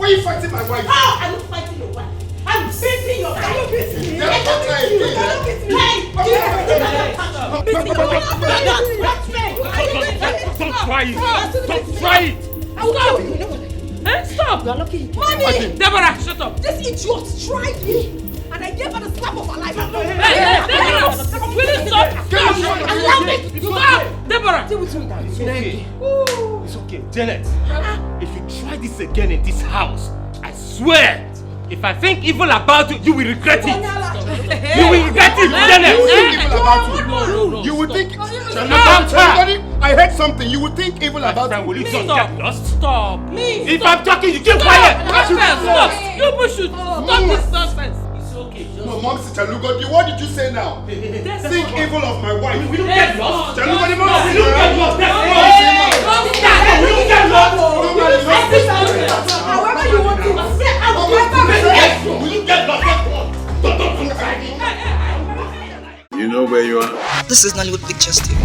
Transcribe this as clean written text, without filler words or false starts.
Why are you fighting my wife? How are you fighting your wife? I'm beating your wife. Are you beating me? That's what I did. Don't try it. Don't try it. I will kill you. Stop! You are not killing me. Mommy! Deborah, shut up. This idiot tried me. And I gave her the slap of her life. Hey, will you stop? Stop! Allow me. Stop! Deborah! Deal with me, darling. It's okay. It's okay. Janet, if you try this again in this house, I swear, if I think evil about you, you will regret it. You will regret it, Janet. You will think evil about you. No. You would think... Stop. I heard something. You would think evil about you. Will you just get lost? Stop! Please! If I'm talking, you keep quiet. Stop! You push it! Stop this nonsense! It's okay. No, Mom, Chalugodi, what did you say now? Think evil of my wife. We don't get lost. Chalugodi, Mom, We don't get lost. Mom, We don't get lost. However you want to. We don't get lost. You know where you are? This is Nollywood Pictures TV.